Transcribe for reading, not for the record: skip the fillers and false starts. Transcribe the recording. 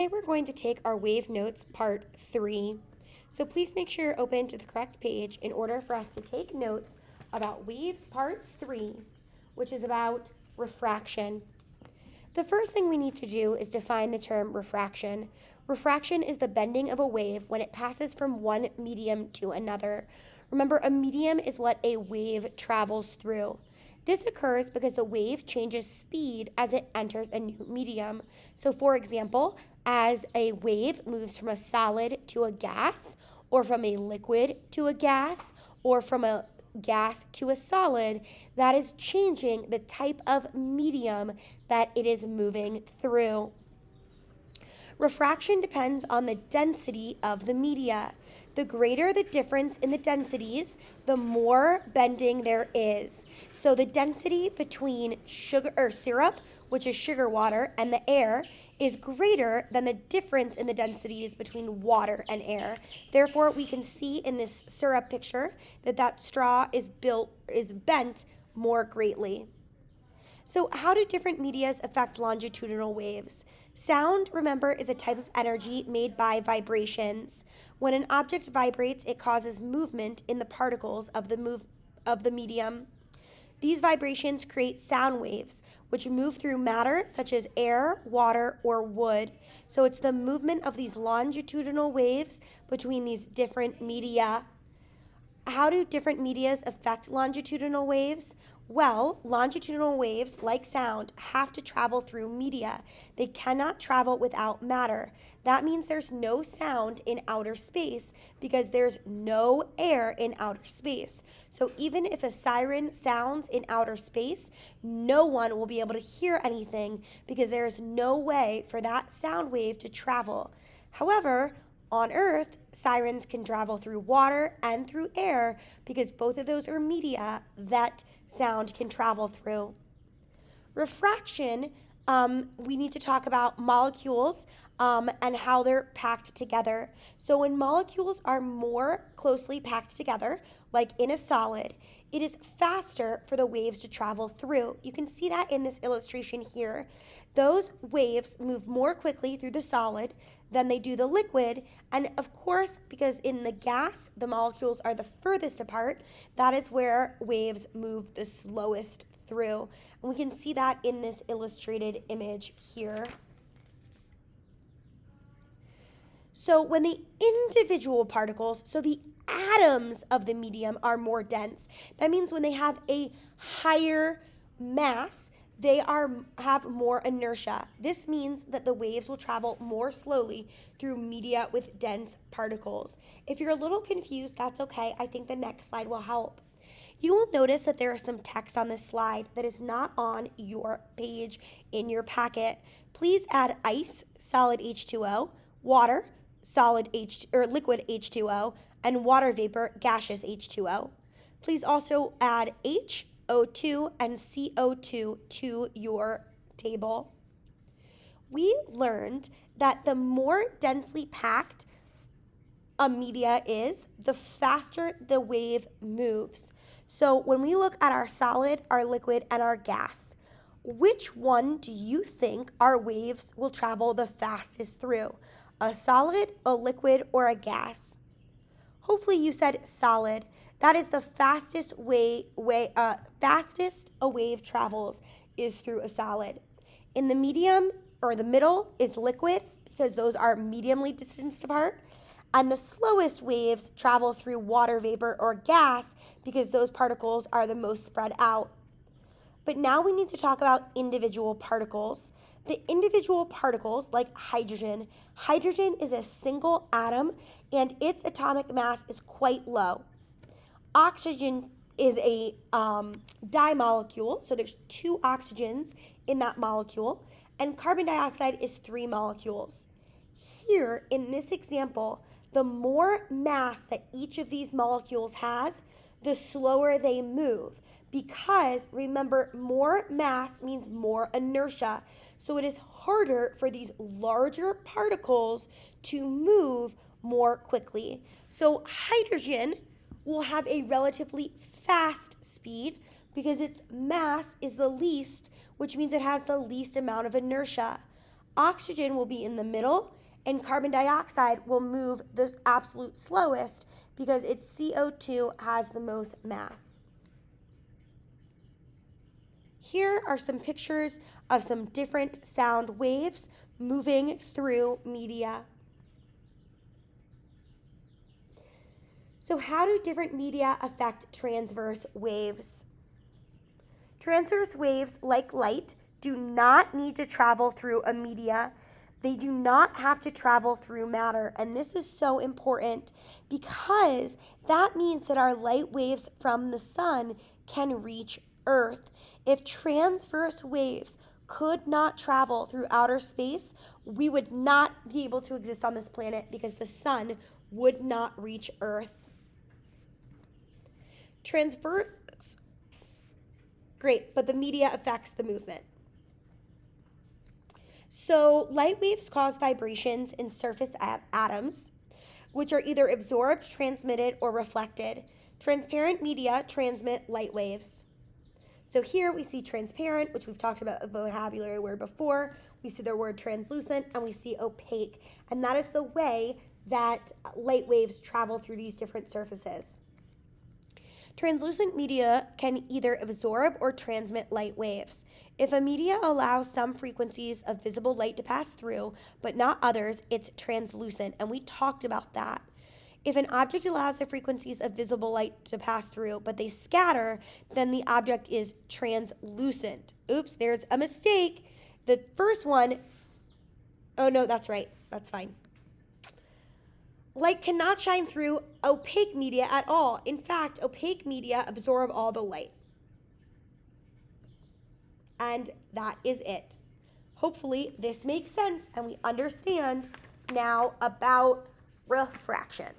Today we're going to take our wave notes part 3. So please make sure you're open to the correct page in order for us to take notes about waves part 3, which is about refraction. The first thing we need to do is define the term refraction. Refraction is the bending of a wave when it passes from one medium to another. Remember, a medium is what a wave travels through. This occurs because the wave changes speed as it enters a new medium. So, for example, as a wave moves from a solid to a gas, or from a liquid to a gas, or from a gas to a solid, that is changing the type of medium that it is moving through. Refraction depends on the density of the media. The greater the difference in the densities, the more bending there is. So the density between sugar or syrup, which is sugar water, and the air is greater than the difference in the densities between water and air. Therefore, we can see in this syrup picture that straw is bent more greatly. So, how do different medias affect longitudinal waves? Sound, remember, is a type of energy made by vibrations. When an object vibrates, it causes movement in the particles of the medium. These vibrations create sound waves, which move through matter such as air, water, or wood. So it's the movement of these longitudinal waves between these different media. How do different medias affect longitudinal waves? Well, longitudinal waves, like sound, have to travel through media. They cannot travel without matter. That means there's no sound in outer space because there's no air in outer space. So even if a siren sounds in outer space, no one will be able to hear anything because there's no way for that sound wave to travel. However, on Earth, sirens can travel through water and through air because both of those are media that sound can travel through. Refraction, we need to talk about molecules and how they're packed together. So when molecules are more closely packed together, like in a solid, it is faster for the waves to travel through. You can see that in this illustration here. Those waves move more quickly through the solid than they do the liquid. And of course, because in the gas, the molecules are the furthest apart, that is where waves move the slowest through. And we can see that in this illustrated image here. So when the individual particles, so the atoms of the medium are more dense, that means when they have a higher mass, they have more inertia. This means that the waves will travel more slowly through media with dense particles. If you're a little confused, that's okay. I think the next slide will help. You will notice that there is some text on this slide that is not on your page in your packet. Please add ice, solid H2O, water, liquid H2O, and water vapor, gaseous H2O. Please also add O2 and CO2 to your table. We learned that the more densely packed a media is, the faster the wave moves. So when we look at our solid, our liquid, and our gas, which one do you think our waves will travel the fastest through? A solid, a liquid, or a gas? Hopefully you said solid. That is the fastest fastest a wave travels is through a solid. In the medium or the middle is liquid because those are mediumly distanced apart. And the slowest waves travel through water vapor or gas because those particles are the most spread out. But now we need to talk about individual particles. The individual particles, like hydrogen is a single atom and its atomic mass is quite low. Oxygen is a dimolecule, so there's 2 oxygens in that molecule, and carbon dioxide is 3 molecules. Here, in this example, the more mass that each of these molecules has, the slower they move. Because, remember, more mass means more inertia. So it is harder for these larger particles to move more quickly. So hydrogen will have a relatively fast speed because its mass is the least, which means it has the least amount of inertia. Oxygen will be in the middle, and carbon dioxide will move the absolute slowest because its CO2 has the most mass. Here are some pictures of some different sound waves moving through media. So how do different media affect transverse waves? Transverse waves, like light, do not need to travel through a media. They do not have to travel through matter. And this is so important because that means that our light waves from the sun can reach Earth. If transverse waves could not travel through outer space, we would not be able to exist on this planet because the sun would not reach Earth. Transverse, great, but the media affects the movement. So light waves cause vibrations in surface atoms, which are either absorbed, transmitted, or reflected. Transparent media transmit light waves. So here we see transparent, which we've talked about a vocabulary word before. We see the word translucent, and we see opaque. And that is the way that light waves travel through these different surfaces. Translucent media can either absorb or transmit light waves. If a media allows some frequencies of visible light to pass through, but not others, it's translucent, and we talked about that. If an object allows the frequencies of visible light to pass through, but they scatter, then the object is translucent. Oops, there's a mistake. The first one, oh no, that's right, that's fine. Light cannot shine through opaque media at all. In fact, opaque media absorb all the light. And that is it. Hopefully this makes sense and we understand now about refraction.